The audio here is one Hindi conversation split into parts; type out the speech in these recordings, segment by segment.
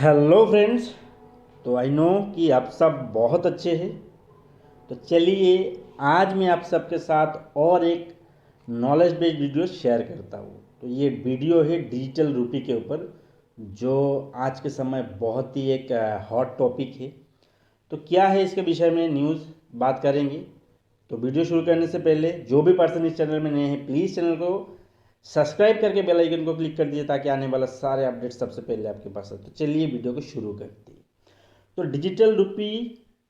Hello friends. तो आई नो कि आप सब बहुत अच्छे हैं। तो चलिए आज मैं आप सबके साथ और एक नॉलेज बेस्ड वीडियो शेयर करता हूँ। तो ये वीडियो है डिजिटल रूपी के ऊपर, जो आज के समय बहुत ही एक हॉट टॉपिक है। तो क्या है इसके विषय में न्यूज़ बात करेंगे। तो वीडियो शुरू करने से पहले जो भी पर्सन इस चैनल में नए हैं प्लीज़ चैनल को सब्सक्राइब करके बेल आइकन को क्लिक कर दीजिए ताकि आने वाला सारे अपडेट सबसे पहले आपके पास आए। तो चलिए वीडियो को शुरू करते हैं। तो डिजिटल रुपी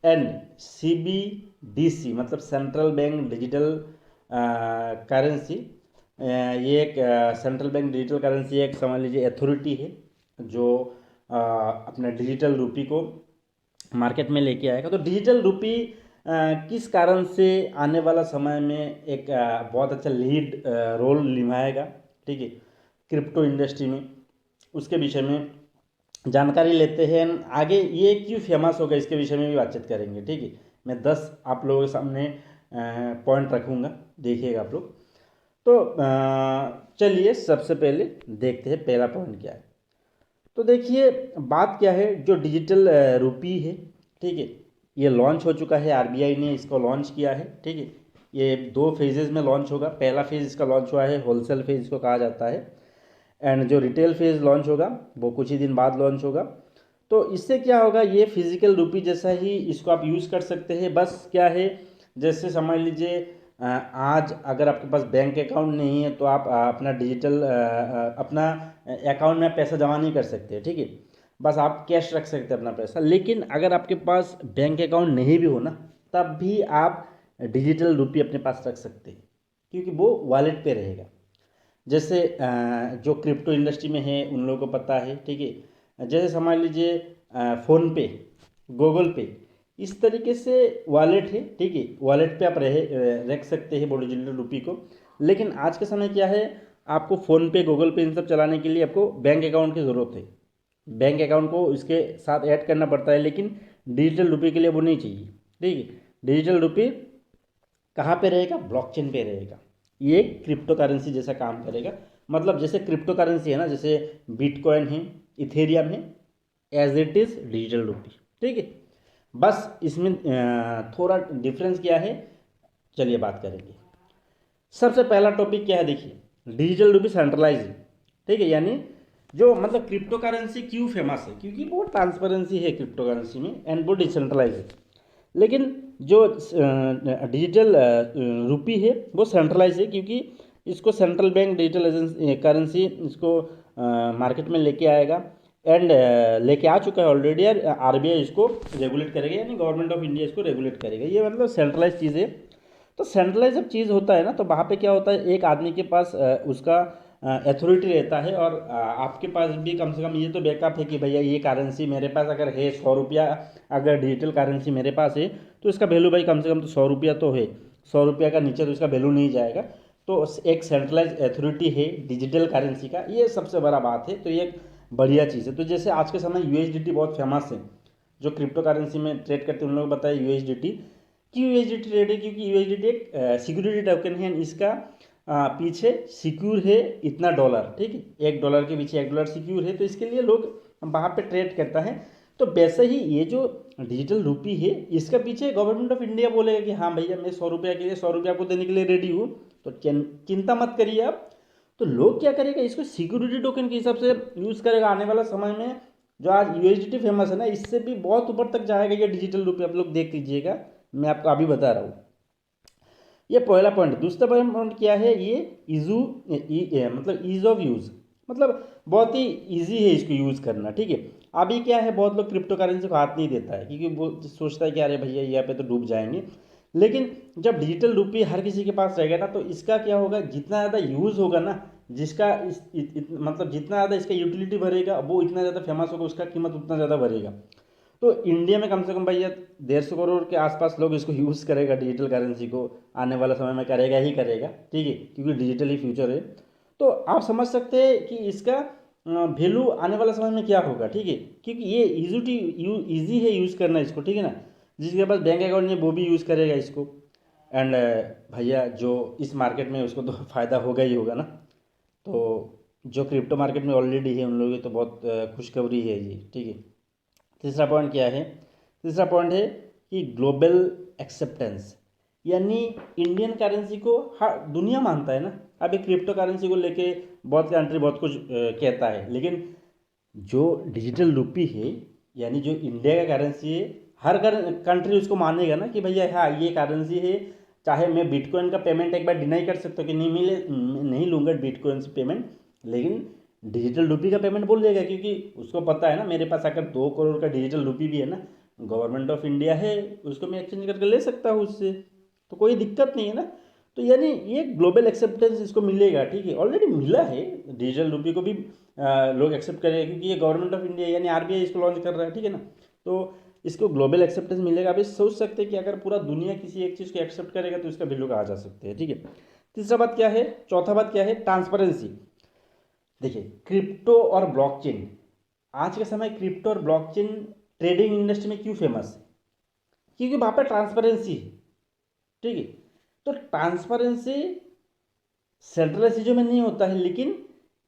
एंड CBDC मतलब सेंट्रल बैंक डिजिटल करेंसी, ये एक सेंट्रल बैंक डिजिटल करेंसी एक समझ लीजिए अथॉरिटी है जो अपने डिजिटल रुपी को मार्केट में लेके आएगा। तो डिजिटल रुपी किस कारण से आने वाला समय में एक बहुत अच्छा लीड रोल निभाएगा, ठीक है, क्रिप्टो इंडस्ट्री में, उसके विषय में जानकारी लेते हैं। आगे ये क्यों फेमस होगा इसके विषय में भी बातचीत करेंगे, ठीक है। मैं 10 आप लोगों के सामने पॉइंट रखूँगा, देखिएगा आप लोग। तो चलिए सबसे पहले देखते हैं पहला पॉइंट क्या है। तो देखिए बात क्या है, जो डिजिटल रुपी है, ठीक है, ये लॉन्च हो चुका है। आरबीआई ने इसको लॉन्च किया है, ठीक है। ये 2 फेजेज़ में लॉन्च होगा। पहला फेज़ इसका लॉन्च हुआ है, होलसेल फेज़ इसको कहा जाता है। एंड जो रिटेल फेज़ लॉन्च होगा वो कुछ ही दिन बाद लॉन्च होगा। तो इससे क्या होगा, ये फिजिकल रुपी जैसा ही इसको आप यूज़ कर सकते हैं। बस क्या है, जैसे समझ लीजिए आज अगर आपके पास बैंक अकाउंट नहीं है तो आप अपना डिजिटल अपना अकाउंट में पैसा जमा नहीं कर सकते, ठीक है। बस आप कैश रख सकते हैं अपना पैसा। लेकिन अगर आपके पास बैंक अकाउंट नहीं भी हो ना, तब भी आप डिजिटल रुपी अपने पास रख सकते हैं, क्योंकि वो वॉलेट पे रहेगा। जैसे जो क्रिप्टो इंडस्ट्री में है उन लोगों को पता है, ठीक है। जैसे समझ लीजिए फ़ोन पे, गूगल पे, इस तरीके से वॉलेट है, ठीक है। वॉलेट पे आप रख सकते हैं वो डिजिटल रुपी को। लेकिन आज के समय क्या है, आपको फ़ोन पे, गूगल पे इन सब चलाने के लिए आपको बैंक अकाउंट की ज़रूरत है। बैंक अकाउंट को इसके साथ ऐड करना पड़ता है, लेकिन डिजिटल रुपी के लिए वो नहीं चाहिए, ठीक है। डिजिटल रुपी कहाँ पे रहेगा, ब्लॉकचेन पे रहेगा। ये क्रिप्टो करेंसी जैसा काम करेगा। मतलब जैसे क्रिप्टो करेंसी है ना, जैसे बिटकॉइन है, इथेरियम है, as it is digital rupee, ठीक है। बस इसमें थोड़ा डिफरेंस क्या है, चलिए बात करेंगे। सबसे पहला टॉपिक क्या है, देखिए डिजिटल रुपी सेंट्रलाइज है, ठीक है। यानी जो मतलब क्रिप्टो करेंसी क्यों फेमस है, क्योंकि वो ट्रांसपेरेंसी है क्रिप्टो करेंसी में एंड वो डिसेंट्रलाइज है। लेकिन जो डिजिटल रुपी है वो सेंट्रलाइज है, क्योंकि इसको central bank digital agency currency इसको मार्केट में लेके आएगा। एंड लेके आ चुका है ऑलरेडी, और आरबीआई इसको रेगुलेट करेगा, यानी गवर्नमेंट ऑफ इंडिया इसको रेगुलेट करेगा। ये मतलब सेंट्रलाइज चीज़ है। तो सेंट्रलाइज जब चीज़ होता है ना, तो वहाँ पे क्या होता है, एक आदमी के पास उसका अथॉरिटी रहता है। और आपके पास भी कम से कम ये तो बैकअप है कि भैया ये करेंसी मेरे पास अगर है 100 रुपया, अगर डिजिटल करेंसी मेरे पास है तो इसका वैल्यू भाई कम से कम तो 100 रुपया तो है। 100 रुपया का नीचे तो इसका वैल्यू नहीं जाएगा। तो एक सेंट्रलाइज अथॉरिटी है डिजिटल करेंसी का, ये सबसे बड़ा बात है। तो ये एक बढ़िया चीज़ है। तो जैसे आज के समय यूएसडीटी बहुत फेमस है, जो क्रिप्टो करेंसी में ट्रेड करते हैं उन लोगों को बताया यूएसडीटी। क्यों यूएसडीटी ट्रेड है, क्योंकि यूएसडीटी एक सिक्योरिटी टोकन है। इसका पीछे सिक्योर है इतना डॉलर, ठीक है। $1 के पीछे $1 सिक्योर है, तो इसके लिए लोग वहाँ पे ट्रेड करता है। तो वैसे ही ये जो डिजिटल रुपी है, इसका पीछे गवर्नमेंट ऑफ इंडिया बोलेगा कि हाँ भैया मैं 100 रुपया के लिए 100 रुपया आपको देने के लिए रेडी हूँ। तो चिंता मत करिए आप। तो लोग क्या करेगा, इसको सिक्योरिटी टोकन के हिसाब से यूज़ करेगा। आने वाला समय में जो आज यूएसडीटी फेमस है ना, इससे भी बहुत ऊपर तक जाएगा ये डिजिटल रुपये। आप लोग देख लीजिएगा, मैं आपको अभी बता रहा हूँ। ये पहला पॉइंट। दूसरा पॉइंट क्या है, ये मतलब ईज ऑफ यूज़, मतलब बहुत ही ईजी है इसको यूज़ करना, ठीक है। अभी क्या है, बहुत लोग क्रिप्टो करेंसी को हाथ नहीं देता है, क्योंकि वो सोचता है कि अरे भैया यहाँ पे तो डूब जाएंगे। लेकिन जब डिजिटल रुपये हर किसी के पास रहेगा ना, तो इसका क्या होगा, जितना ज़्यादा यूज़ होगा ना, जिसका मतलब जितना ज़्यादा इसका यूटिलिटी बढ़ेगा वो इतना ज़्यादा फेमस होगा, उसका कीमत उतना ज़्यादा बढ़ेगा। तो इंडिया में कम से कम भैया 150 करोड़ के आसपास लोग इसको यूज़ करेगा, डिजिटल करेंसी को आने वाला समय में करेगा ही करेगा, ठीक है, क्योंकि डिजिटल ही फ्यूचर है। तो आप समझ सकते हैं कि इसका वैल्यू आने वाला समय में क्या होगा, ठीक है। क्योंकि ये ईजी है यूज़ करना इसको, ठीक है ना। जिसके पास बैंक अकाउंट नहीं वो भी यूज़ करेगा इसको। एंड भैया जो इस मार्केट में उसको तो फ़ायदा होगा ही होगा ना। तो जो क्रिप्टो मार्केट में ऑलरेडी है उन लोगों की तो बहुत खुशखबरी है ये, ठीक है। तीसरा पॉइंट क्या है? तीसरा पॉइंट है कि ग्लोबल एक्सेप्टेंस, यानी इंडियन करेंसी को हर दुनिया मानता है ना। अभी क्रिप्टो करेंसी को लेके बहुत कंट्री बहुत कुछ कहता है, लेकिन जो डिजिटल रुपी है यानी जो इंडिया का करेंसी है, हर कंट्री उसको मानेगा ना कि भैया हाँ ये करेंसी है। चाहे मैं बिटकॉइन का पेमेंट एक बार डिनाई कर सकता हूँ कि नहीं मिले, नहीं लूँगा बिटकॉइन से पेमेंट, लेकिन डिजिटल रुपी का पेमेंट बोल देगा, क्योंकि उसको पता है ना मेरे पास अगर 2 करोड़ का डिजिटल रुपी भी है ना, गवर्नमेंट ऑफ इंडिया है, उसको मैं एक्सचेंज करके ले सकता हूँ उससे, तो कोई दिक्कत नहीं है ना। तो यानी ये ग्लोबल एक्सेप्टेंस इसको मिलेगा, ठीक है, ऑलरेडी मिला है। डिजिटल रुपी को भी लोग एक्सेप्ट करेंगे, क्योंकि ये गवर्नमेंट ऑफ इंडिया यानी आरबीआई इसको लॉन्च कर रहा है, ठीक है ना। तो इसको ग्लोबल एक्सेप्टेंस मिलेगा। आप सोच सकते हैं कि अगर पूरा दुनिया किसी एक चीज़ को एक्सेप्ट करेगा तो इसका वैल्यू कहाँ जा सकते हैं, ठीक है। तीसरा बात क्या है, चौथा बात क्या है, ट्रांसपेरेंसी। देखिए क्रिप्टो और ब्लॉकचेन, आज के समय क्रिप्टो और ब्लॉकचेन ट्रेडिंग इंडस्ट्री में क्यों फेमस है? क्योंकि वहाँ पर ट्रांसपेरेंसी है, ठीक है। तो ट्रांसपेरेंसी सेंट्रलाइज चीज़ों में नहीं होता है, लेकिन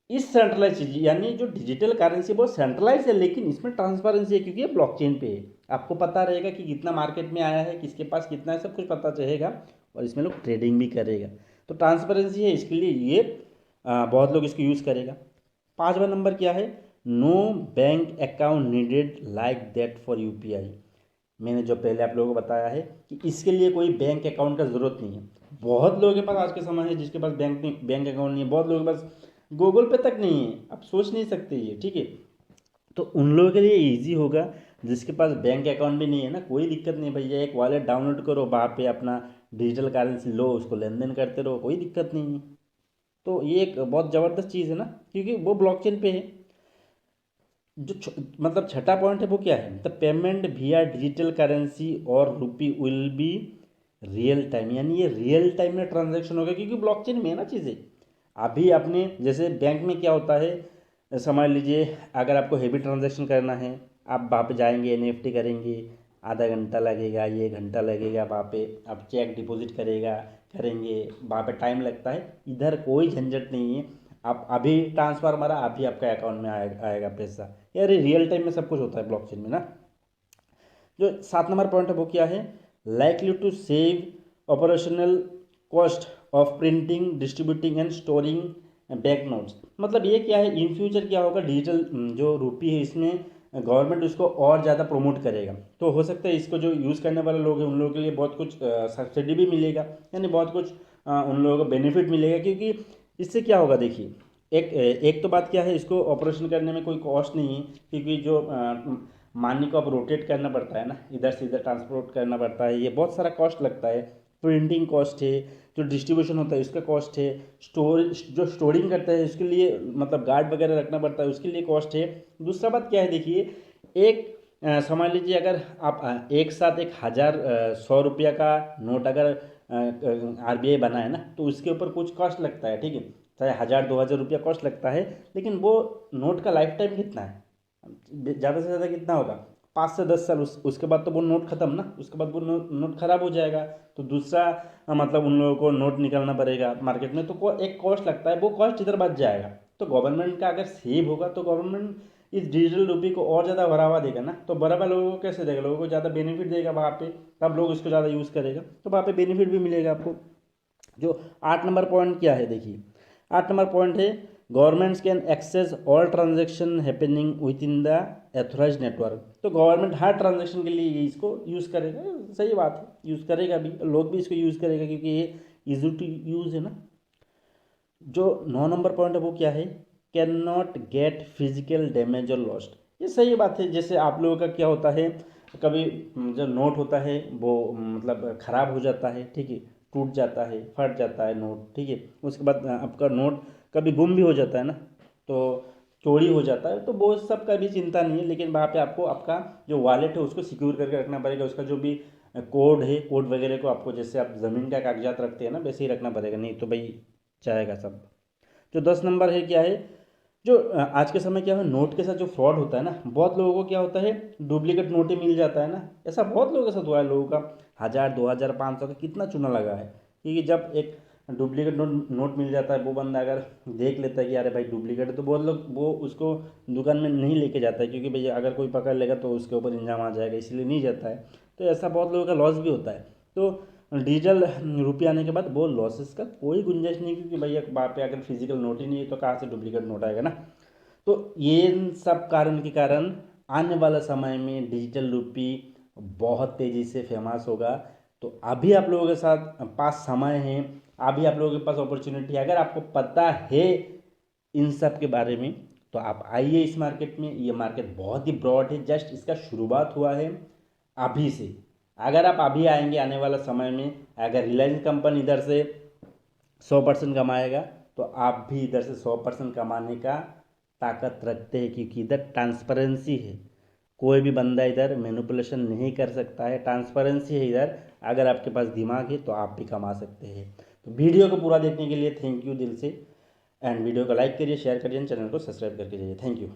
इस सेंट्रलाइज चीज यानी जो डिजिटल करेंसी बहुत सेंट्रलाइज है, लेकिन इसमें ट्रांसपेरेंसी है क्योंकि ये ब्लॉकचेन पे है। आपको पता रहेगा कि कितना मार्केट में आया है, किसके पास कितना है, सब कुछ पता चलेगा, और इसमें लोग ट्रेडिंग भी करेगा। तो ट्रांसपेरेंसी है, इसके लिए ये बहुत लोग इसको यूज़ करेगा। 5वां नंबर क्या है, no bank account needed like that for UPI. मैंने जो पहले आप लोगों को बताया है कि इसके लिए कोई बैंक अकाउंट का ज़रूरत नहीं है। बहुत लोगों के पास आज के समय है जिसके पास बैंक अकाउंट नहीं है, बहुत लोगों के पास गूगल पे तक नहीं है, आप सोच नहीं सकते ये, ठीक है। तो उन लोगों के लिए इजी होगा, जिसके पास बैंक अकाउंट भी नहीं है ना, कोई दिक्कत नहीं भैया, एक वॉलेट डाउनलोड करो, वहाँ पे अपना डिजिटल करेंसी लो, उसको लेन देन करते रहो, कोई दिक्कत नहीं है। तो ये एक बहुत ज़बरदस्त चीज़ है ना, क्योंकि वो ब्लॉकचेन पे है। जो मतलब छठा पॉइंट है वो क्या है, द पेमेंट विया डिजिटल करेंसी और रुपी विल बी रियल टाइम, यानी ये रियल टाइम में ट्रांजैक्शन होगा, क्योंकि ब्लॉकचेन में है ना चीज़ें। अभी आपने जैसे बैंक में क्या होता है, समझ लीजिए अगर आपको हेवी ट्रांजैक्शन करना है, आप वहाँ पे जाएंगे, एनईएफटी करेंगे, आधा घंटा लगेगा, ये घंटा लगेगा, वहाँ पे आप चेक डिपॉजिट करेंगे, वहाँ पे टाइम लगता है। इधर कोई झंझट नहीं है, आप अभी ट्रांसफर मारा, अभी आपका अकाउंट में आएगा पैसा। यार रियल टाइम में सब कुछ होता है ब्लॉकचेन में ना। जो 7 नंबर पॉइंट है वो क्या है, likely to save operational cost of printing, distributing and storing bank notes. मतलब ये क्या है, इन फ्यूचर क्या होगा, डिजिटल जो रुपी है इसमें गवर्नमेंट उसको और ज़्यादा प्रमोट करेगा। तो हो सकता है इसको जो यूज़ करने वाले लोग हैं उन लोगों के लिए बहुत कुछ सब्सिडी भी मिलेगा, यानी बहुत कुछ उन लोगों को बेनिफिट मिलेगा। क्योंकि इससे क्या होगा, देखिए एक तो बात क्या है, इसको ऑपरेशन करने में कोई कॉस्ट नहीं है, क्योंकि जो मानी को अब रोटेट करना पड़ता है ना, इधर से इधर ट्रांसपोर्ट करना पड़ता है, ये बहुत सारा कॉस्ट लगता है। प्रिंटिंग कॉस्ट है, जो डिस्ट्रीब्यूशन होता है उसका कॉस्ट है, जो स्टोरिंग करता है उसके लिए मतलब गार्ड वगैरह रखना पड़ता है, उसके लिए कॉस्ट है। दूसरा बात क्या है, देखिए एक समझ लीजिए अगर आप एक साथ 1,100 रुपया का नोट अगर आरबीआई बना है ना, तो उसके ऊपर कुछ कॉस्ट लगता है, ठीक है, चाहे 1,000 2,000 रुपया कॉस्ट लगता है, लेकिन वो नोट का लाइफ टाइम कितना है, ज़्यादा से ज़्यादा कितना होगा, 5 से 10 साल। उसके बाद तो वो नोट खत्म ना, उसके बाद वो नोट खराब हो जाएगा। तो दूसरा मतलब उन लोगों को नोट निकालना पड़ेगा मार्केट में, तो एक कॉस्ट लगता है, वो कॉस्ट इधर बच जाएगा। तो गवर्नमेंट का अगर सेव होगा तो गवर्नमेंट इस डिजिटल रुपये को और ज़्यादा बढ़ावा देगा ना, तो बराबर लोगों को कैसे देगा, लोगों को ज़्यादा बेनिफिट देगा वहाँ पे, तब लोग इसको ज़्यादा यूज़ करेगा, तो वहाँ पे बेनिफिट भी मिलेगा आपको। जो 8 नंबर पॉइंट क्या है, देखिए 8 नंबर पॉइंट है, governments can access all transaction happening within the authorise network. तो गवर्नमेंट हर ट्रांजेक्शन के लिए ये इसको यूज़ करेगा, सही बात है, यूज़ करेगा भी, लोग भी इसको यूज़ करेगा, क्योंकि ये इजी टू यूज़ है ना। जो 9 नंबर पॉइंट है वो क्या है, can not gate physical damage और लॉस्ट। ये सही बात है, जैसे आप लोगों का क्या होता है, कभी जो नोट होता है वो मतलब ख़राब हो जाता है, ठीक है, टूट जाता है, फट जाता है नोट, ठीक है, उसके बाद आपका नोट कभी गुम भी हो जाता है ना, तो चोरी हो जाता है, तो वो सब का भी चिंता नहीं है, लेकिन वहाँ पे आपको आपका जो वॉलेट है उसको सिक्योर करके रखना पड़ेगा, उसका जो भी कोड है, कोड वगैरह को आपको जैसे आप ज़मीन का कागजात रखते हैं ना वैसे ही रखना पड़ेगा, नहीं तो भाई जाएगा सब। जो 10 नंबर है क्या है, जो आज के समय क्या है, नोट के साथ जो फ्रॉड होता है ना, बहुत लोगों को क्या होता है, डुप्लीकेट नोट ही मिल जाता है ना। ऐसा बहुत लोगों के साथ हुआ है, लोगों का 1,000 2,000 500 का कितना चूना लगा है, क्योंकि जब एक डुप्लीकेट नोट मिल जाता है, वो बंदा अगर देख लेता है कि अरे भाई डुप्लीकेट है, तो बहुत लोग वो उसको दुकान में नहीं लेके जाता है, क्योंकि भैया अगर कोई पकड़ लेगा तो उसके ऊपर इल्ज़ाम आ जाएगा, इसलिए नहीं जाता है। तो ऐसा बहुत लोगों का लॉस भी होता है। तो डिजिटल रुपये आने के बाद वो लॉसेस का कोई गुंजाइश नहीं, क्योंकि भैया वहाँ पे अगर फिजिकल नोट ही नहीं है तो कहाँ से डुप्लीकेट नोट आएगा ना। तो ये इन सब कारण के कारण आने वाला समय में डिजिटल रूपी बहुत तेज़ी से फेमस होगा। तो अभी आप लोगों के साथ पास समय है, अभी आप लोगों के पास अपॉर्चुनिटी है, अगर आपको पता है इन सब के बारे में तो आप आइए इस मार्केट में। ये मार्केट बहुत ही ब्रॉड है, जस्ट इसका शुरुआत हुआ है अभी से। अगर आप अभी आएंगे आने वाला समय में, अगर रिलायंस कंपनी इधर से 100% कमाएगा तो आप भी इधर से 100% कमाने का ताकत रखते हैं, क्योंकि इधर ट्रांसपेरेंसी है। कोई भी बंदा इधर मैनिपुलेशन नहीं कर सकता है, ट्रांसपेरेंसी है इधर। अगर आपके पास दिमाग है तो आप भी कमा सकते हैं। तो वीडियो को पूरा देखने के लिए थैंक यू दिल से। एंड वीडियो को लाइक करिए, शेयर करिए, चैनल को सब्सक्राइब करके जाइए। Thank you.